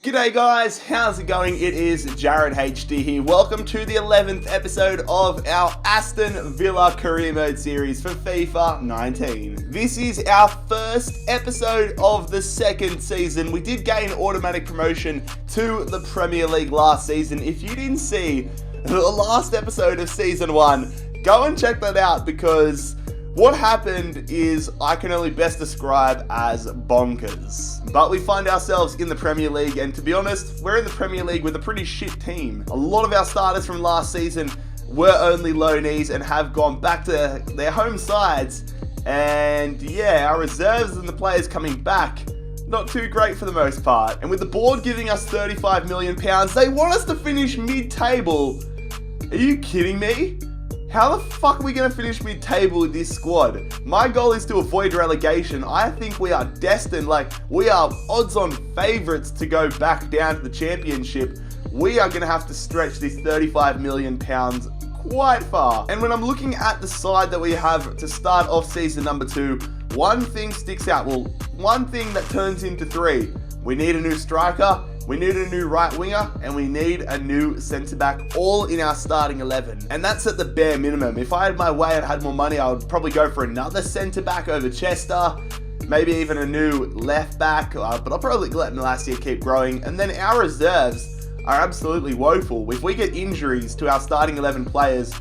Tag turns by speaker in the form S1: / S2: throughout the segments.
S1: G'day guys, how's it going? It is Jared HD here. Welcome to the 11th episode of our Aston Villa career mode series for FIFA 19. This is our first episode of the second season. We did gain automatic promotion to the Premier League last season. If you didn't see the last episode of season 1, go and check that out because what happened is I can only best describe as bonkers. But we find ourselves in the Premier League, and to be honest, we're in the Premier League with a pretty shit team. A lot of our starters from last season were only loanees and have gone back to their home sides. And yeah, our reserves and the players coming back, not too great for the most part. And with the board giving us £35 million, they want us to finish mid-table. Are you kidding me? How the fuck are we going to finish mid-table with this squad? My goal is to avoid relegation. I think we are destined, we are odds-on favourites to go back down to the championship. We are going to have to stretch this £35 million quite far. And when I'm looking at the side that we have to start off season number 2, one thing sticks out. Well, one thing that turns into 3. We need a new striker. We need a new right winger, and we need a new centre-back, all in our starting 11. And that's at the bare minimum. If I had my way and had more money, I would probably go for another centre-back over Chester, maybe even a new left-back, but I'll probably let Malacia keep growing. And then our reserves are absolutely woeful. If we get injuries to our starting 11 players,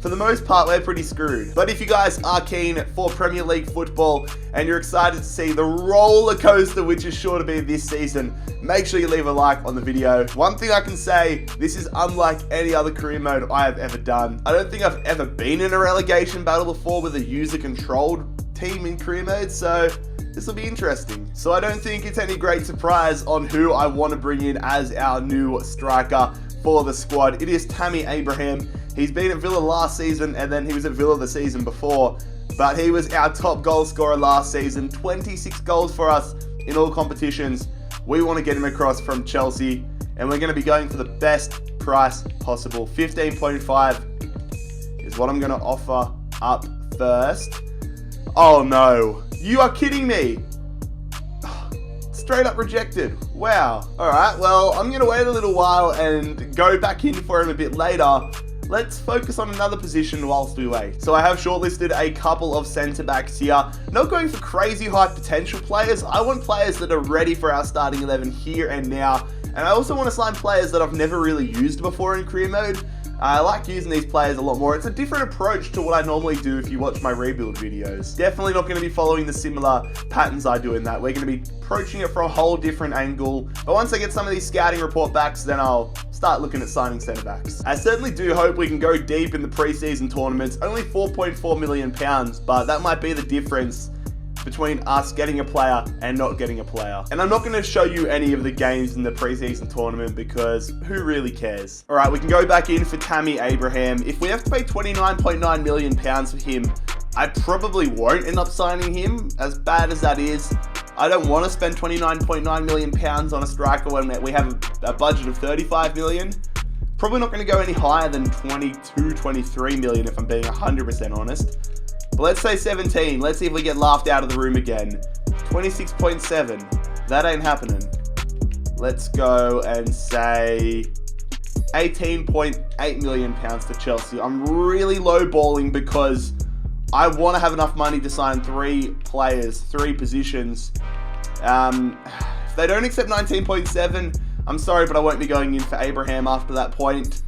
S1: for the most part, we're pretty screwed. But if you guys are keen for Premier League football and you're excited to see the roller coaster which is sure to be this season, make sure you leave a like on the video. One thing I can say, this is unlike any other career mode I have ever done. I don't think I've ever been in a relegation battle before with a user-controlled team in career mode, so this will be interesting. So I don't think it's any great surprise on who I want to bring in as our new striker for the squad. It is Tammy Abraham. He's been at Villa last season, and then he was at Villa the season before. But he was our top goal scorer last season. 26 goals for us in all competitions. We want to get him across from Chelsea, and we're going to be going for the best price possible. 15.5 is what I'm going to offer up first. Oh no, you are kidding me. Straight up rejected. Wow. Alright, well, I'm going to wait a little while and go back in for him a bit later. Let's focus on another position whilst we wait. So I have shortlisted a couple of centre-backs here. Not going for crazy high potential players. I want players that are ready for our starting 11 here and now. And I also want to sign players that I've never really used before in career mode. I like using these players a lot more. It's a different approach to what I normally do if you watch my rebuild videos. Definitely not going to be following the similar patterns I do in that. We're going to be approaching it from a whole different angle. But once I get some of these scouting report backs, then I'll start looking at signing centre backs. I certainly do hope we can go deep in the preseason tournaments. Only £4.4 million, but that might be the difference between us getting a player and not getting a player. And I'm not going to show you any of the games in the preseason tournament because who really cares? All right, we can go back in for Tammy Abraham. If we have to pay £29.9 million for him, I probably won't end up signing him, as bad as that is. I don't want to spend £29.9 million on a striker when we have a budget of £35 million. Probably not going to go any higher than 22, 23 million if I'm being 100% honest. But let's say 17. Let's see if we get laughed out of the room again. 26.7. That ain't happening. Let's go and say £18.8 million to Chelsea. I'm really lowballing because I want to have enough money to sign 3 players, 3 positions. If they don't accept 19.7, I'm sorry, but I won't be going in for Abraham after that point.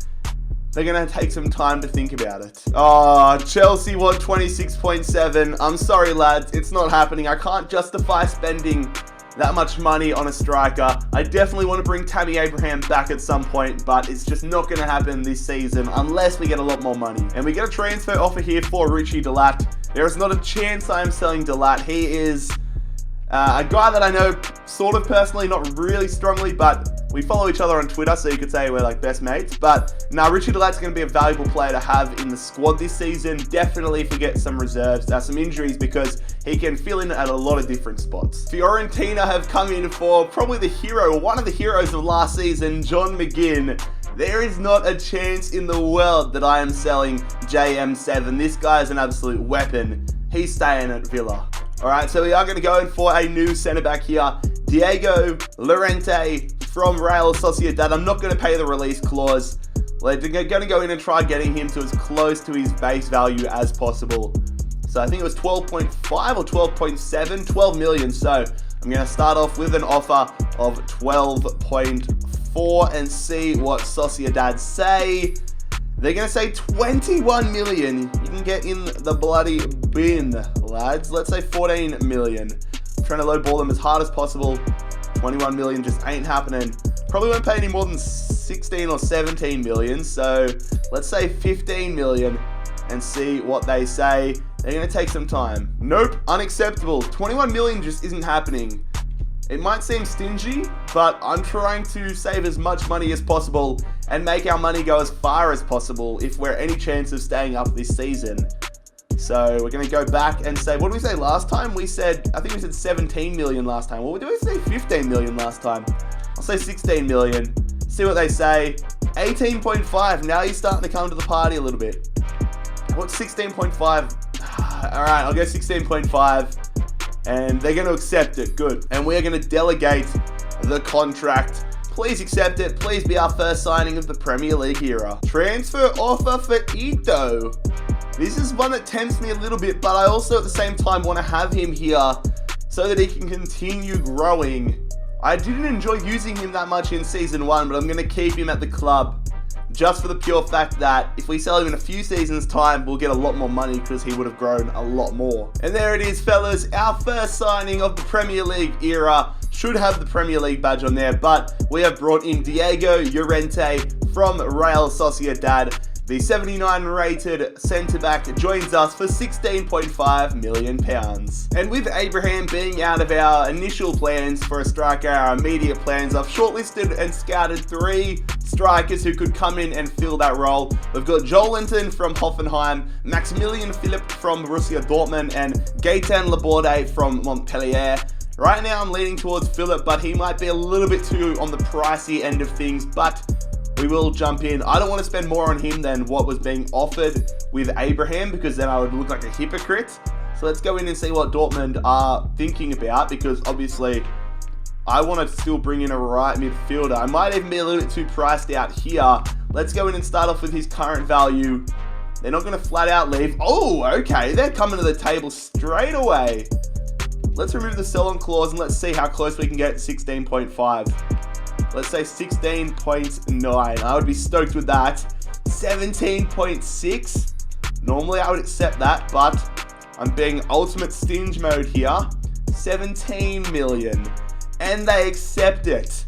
S1: They're going to take some time to think about it. Oh, Chelsea want 26.7. I'm sorry, lads. It's not happening. I can't justify spending that much money on a striker. I definitely want to bring Tammy Abraham back at some point, but it's just not going to happen this season unless we get a lot more money. And we get a transfer offer here for Richie Delat. There is not a chance I am selling Delat. He is a guy that I know sort of personally, not really strongly, but we follow each other on Twitter, so you could say we're like best mates. But now Richie Delat's going to be a valuable player to have in the squad this season. Definitely if we get some reserves, some injuries, because he can fill in at a lot of different spots. Fiorentina have come in for probably the hero, or one of the heroes of last season, John McGinn. There is not a chance in the world that I am selling JM7. This guy is an absolute weapon. He's staying at Villa. Alright, so we are going to go in for a new centre-back here. Diego Llorente from Real Sociedad. I'm not going to pay the release clause. We're going to go in and try getting him to as close to his base value as possible. So I think it was 12.5 or 12.7, 12 million. So I'm going to start off with an offer of 12.4 and see what Sociedad say. They're going to say 21 million. You can get in the bloody bin, lads. Let's say 14 million. I'm trying to lowball them as hard as possible. 21 million just ain't happening. Probably won't pay any more than 16 or 17 million. So let's say 15 million and see what they say. They're going to take some time. Nope, unacceptable. 21 million just isn't happening. It might seem stingy, but I'm trying to save as much money as possible and make our money go as far as possible if we're any chance of staying up this season. So we're going to go back and say, what did we say last time? I think we said 17 million last time. Well, did we say 15 million last time? I'll say 16 million. See what they say. 18.5. Now you're starting to come to the party a little bit. What's 16.5? All right, I'll go 16.5. And they're going to accept it. Good. And we're going to delegate the contract. Please accept it. Please be our first signing of the Premier League era. Transfer offer for Ito. This is one that tempts me a little bit, but I also at the same time want to have him here so that he can continue growing. I didn't enjoy using him that much in Season 1, but I'm going to keep him at the club. Just for the pure fact that if we sell him in a few seasons' time, we'll get a lot more money because he would have grown a lot more. And there it is, fellas. Our first signing of the Premier League era should have the Premier League badge on there, but we have brought in Diego Llorente from Real Sociedad. The 79 rated centre-back joins us for £16.5 million. And with Abraham being out of our initial plans for a striker, our immediate plans, I've shortlisted and scouted 3 strikers who could come in and fill that role. We've got Joelinton from Hoffenheim, Maximilian Philipp from Borussia Dortmund, and Gaetan Laborde from Montpellier. Right now I'm leaning towards Philipp, but he might be a little bit too on the pricey end of things, but we will jump in. I don't want to spend more on him than what was being offered with Abraham because then I would look like a hypocrite. So let's go in and see what Dortmund are thinking about, because obviously I want to still bring in a right midfielder. I might even be a little bit too priced out here. Let's go in and start off with his current value. They're not going to flat out leave. Oh, okay. They're coming to the table straight away. Let's remove the sell-on clause and let's see how close we can get at 16.5. Let's say 16.9. I would be stoked with that. 17.6. Normally I would accept that, but I'm being ultimate stinge mode here. 17 million. And they accept it.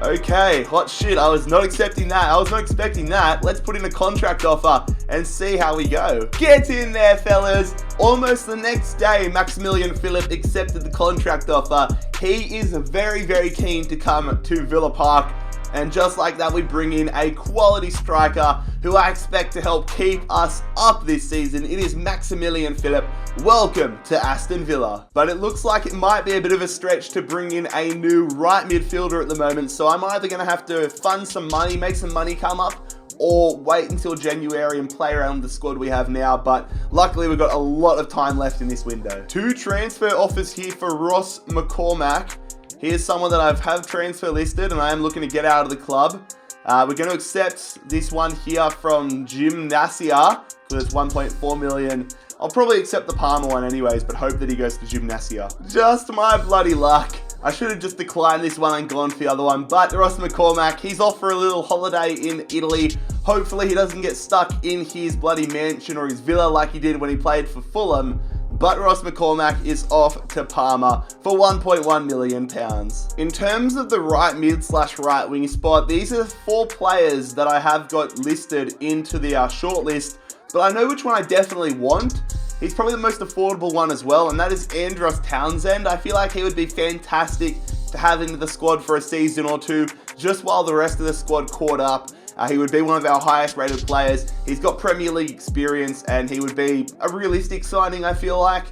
S1: Okay, hot shit. I was not accepting that. I was not expecting that. Let's put in a contract offer and see how we go. Get in there, fellas. Almost the next day, Maximilian Philipp accepted the contract offer. He is very, very keen to come to Villa Park. And just like that, we bring in a quality striker who I expect to help keep us up this season. It is Maximilian Philipp. Welcome to Aston Villa. But it looks like it might be a bit of a stretch to bring in a new right midfielder at the moment. So I'm either going to have to fund some money, make some money come up, or wait until January and play around with the squad we have now. But luckily, we've got a lot of time left in this window. 2 transfer offers here for Ross McCormack. Here's someone that I have transfer listed and I am looking to get out of the club. We're going to accept this one here from Gymnasia for this 1.4 million. I'll probably accept the Palmer one anyways, but hope that he goes to Gymnasia. Just my bloody luck. I should have just declined this one and gone for the other one, but Ross McCormack, he's off for a little holiday in Italy. Hopefully he doesn't get stuck in his bloody mansion or his villa like he did when he played for Fulham. But Ross McCormack is off to Parma for £1.1 million. In terms of the right mid / right wing spot, these are 4 players that I have got listed into the shortlist, but I know which one I definitely want. He's probably the most affordable one as well, and that is Andros Townsend. I feel like he would be fantastic to have into the squad for a season or 2, just while the rest of the squad caught up. He would be one of our highest rated players. He's got Premier League experience and he would be a realistic signing, I feel like.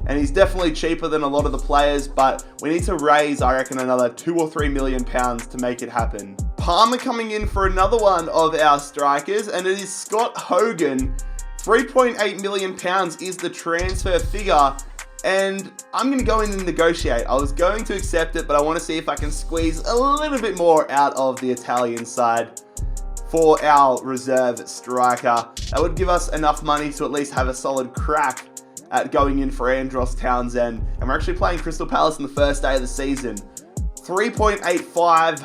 S1: And he's definitely cheaper than a lot of the players, but we need to raise, I reckon, another £2 or £3 million to make it happen. Palmer coming in for another one of our strikers, and it is Scott Hogan. £3.8 million is the transfer figure. and I'm going to go in and negotiate. I was going to accept it, but I want to see if I can squeeze a little bit more out of the Italian side for our reserve striker. That would give us enough money to at least have a solid crack at going in for Andros Townsend. And we're actually playing Crystal Palace on the first day of the season. 3.85.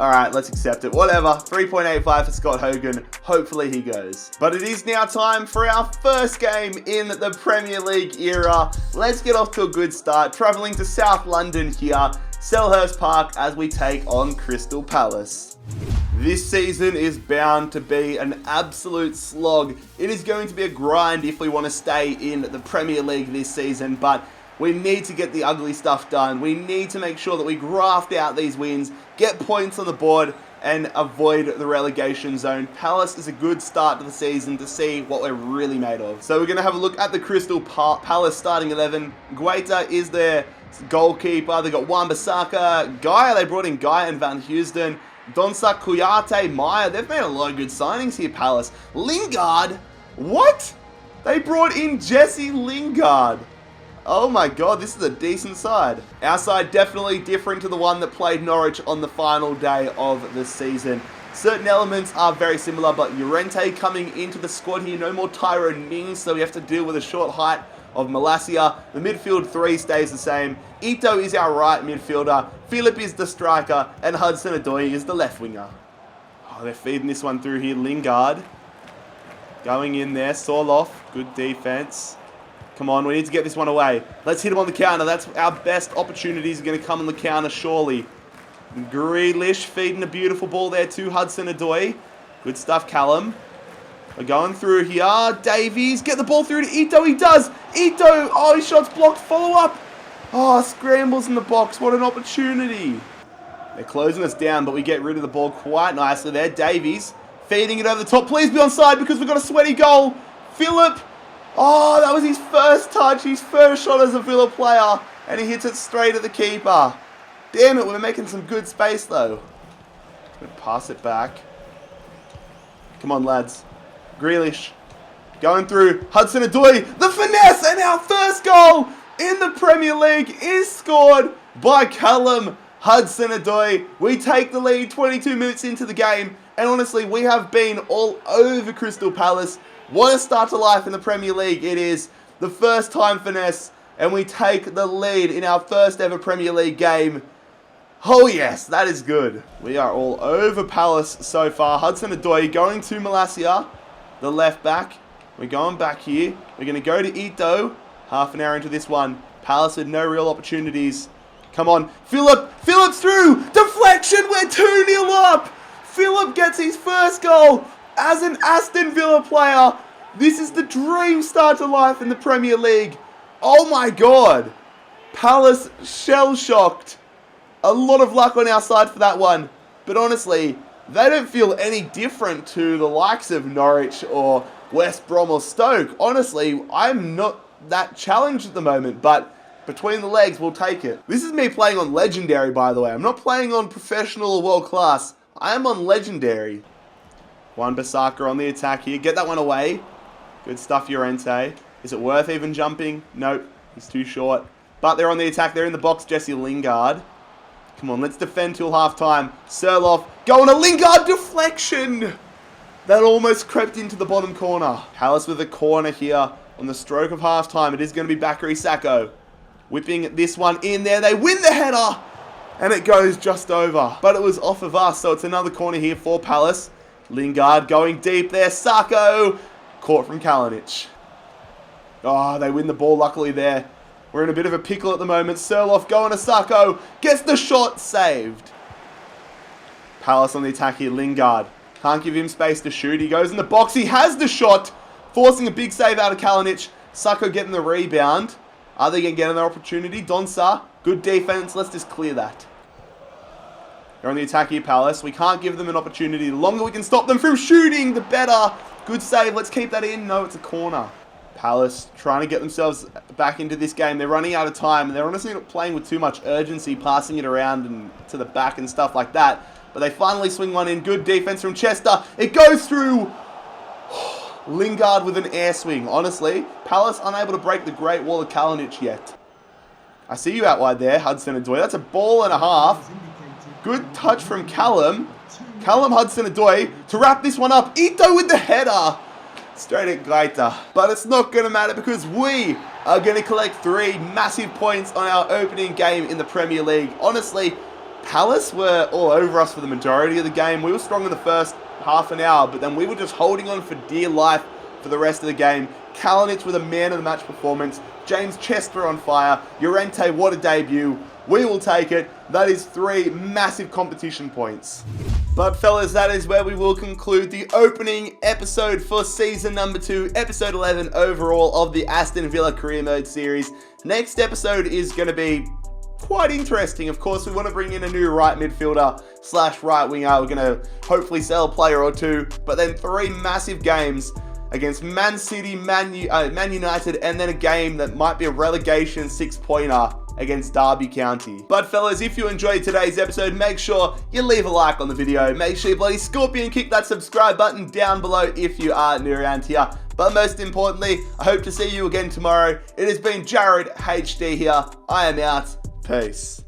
S1: All right, let's accept it. Whatever. 3.85 for Scott Hogan. Hopefully he goes. But it is now time for our first game in the Premier League era. Let's get off to a good start. Travelling to South London here, Selhurst Park, as we take on Crystal Palace. This season is bound to be an absolute slog. It is going to be a grind if we want to stay in the Premier League this season, but we need to get the ugly stuff done. We need to make sure that we graft out these wins, get points on the board, and avoid the relegation zone. Palace is a good start to the season to see what we're really made of. So we're going to have a look at the Crystal Palace starting 11. Guaita is their goalkeeper. They got Wan-Bissaka, Guy. They brought in Guy and Van Housden. Donsa, Kuyate, Meyer. They've made a lot of good signings here, Palace. Lingard? What? They brought in Jesse Lingard. Oh my god, this is a decent side. Our side definitely different to the one that played Norwich on the final day of the season. Certain elements are very similar, but Llorente coming into the squad here. No more Tyrone Mings, so we have to deal with a short height of Malacia. The midfield three stays the same. Ito is our right midfielder. Philip is the striker. And Hudson-Odoi is the left winger. Oh, they're feeding this one through here. Lingard going in there. Sorloth. Good defense. Come on, we need to get this one away. Let's hit him on the counter. That's our best opportunities are going to come on the counter, surely. Grealish feeding a beautiful ball there to Hudson-Odoi. Good stuff, Callum. We're going through here. Davies, get the ball through to Ito. He does. Ito. Oh, his shot's blocked. Follow up. Oh, scrambles in the box. What an opportunity. They're closing us down, but we get rid of the ball quite nicely there. Davies feeding it over the top. Please be onside because we've got a sweaty goal. Philip. Oh, that was his first touch. His first shot as a Villa player. And he hits it straight at the keeper. Damn it, we're making some good space though. Gonna pass it back. Come on, lads. Grealish going through. Hudson-Odoi, the finesse, and our first goal in the Premier League is scored by Callum Hudson-Odoi. We take the lead 22 minutes into the game, and honestly, we have been all over Crystal Palace. What a start to life in the Premier League it is. The first time finesse, and we take the lead in our first ever Premier League game. Oh yes, that is good. We are all over Palace so far. Hudson-Odoi going to Malacia, the left back. We're going back here. We're going to go to Ito. Half an hour into this one. Palace with no real opportunities. Come on. Philip's through. Deflection. We're 2-0 up. Philip gets his first goal as an Aston Villa player. This is the dream start to life in the Premier League. Oh my god. Palace shell-shocked. A lot of luck on our side for that one. But honestly, they don't feel any different to the likes of Norwich or West Brom or Stoke. Honestly, I'm not that challenged at the moment, but between the legs, we'll take it. This is me playing on Legendary, by the way. I'm not playing on Professional or World Class. I am on Legendary. Wan-Bissaka on the attack here. Get that one away. Good stuff, Llorente. Is it worth even jumping? Nope. He's too short. But they're on the attack. They're in the box. Jesse Lingard. Come on, let's defend till half-time. Sorloth going to Lingard. Deflection. That almost crept into the bottom corner. Palace with a corner here on the stroke of half-time. It is going to be Bakary Sacco. Whipping this one in there. They win the header. And it goes just over. But it was off of us, so it's another corner here for Palace. Lingard going deep there. Sacco. Caught from Kalinic. Oh, they win the ball luckily there. We're in a bit of a pickle at the moment. Sorloth going to Sacco. Gets the shot saved. Palace on the attack here. Lingard. Can't give him space to shoot. He goes in the box. He has the shot. Forcing a big save out of Kalinic. Sacco getting the rebound. Are they going to get another opportunity? Donsa. Good defense. Let's just clear that. They're on the attack here, Palace. We can't give them an opportunity. The longer we can stop them from shooting, the better. Good save. Let's keep that in. No, it's a corner. Palace trying to get themselves back into this game. They're running out of time. And they're honestly not playing with too much urgency, passing it around and to the back and stuff like that. But they finally swing one in. Good defense from Chester. It goes through. Lingard with an air swing. Honestly, Palace unable to break the Great Wall of Kalinic yet. I see you out wide there, Hudson-Odoi. That's a ball and a half. Good touch from Callum. Callum Hudson-Odoi to wrap this one up. Ito with the header. Straight at Gaita. But it's not going to matter because we are going to collect 3 massive points on our opening game in the Premier League. Honestly, Palace were all over us for the majority of the game. We were strong in the first half an hour, but then we were just holding on for dear life for the rest of the game. Kalinic with a man of the match performance. James Chester on fire. Llorente, what a debut. We will take it. That is 3 massive competition points. But fellas, that is where we will conclude the opening episode for season number 2, episode 11 overall of the Aston Villa Career Mode series. Next episode is going to be quite interesting. Of course, we want to bring in a new right midfielder / right winger. We're going to hopefully sell a player or 2, but then 3 massive games against Man City, Man United, and then a game that might be a relegation 6-pointer against Derby County. But fellas, if you enjoyed today's episode, make sure you leave a like on the video. Make sure you bloody scorpion kick that subscribe button down below if you are new around here. But most importantly, I hope to see you again tomorrow. It has been Jared HD here. I am out. Peace.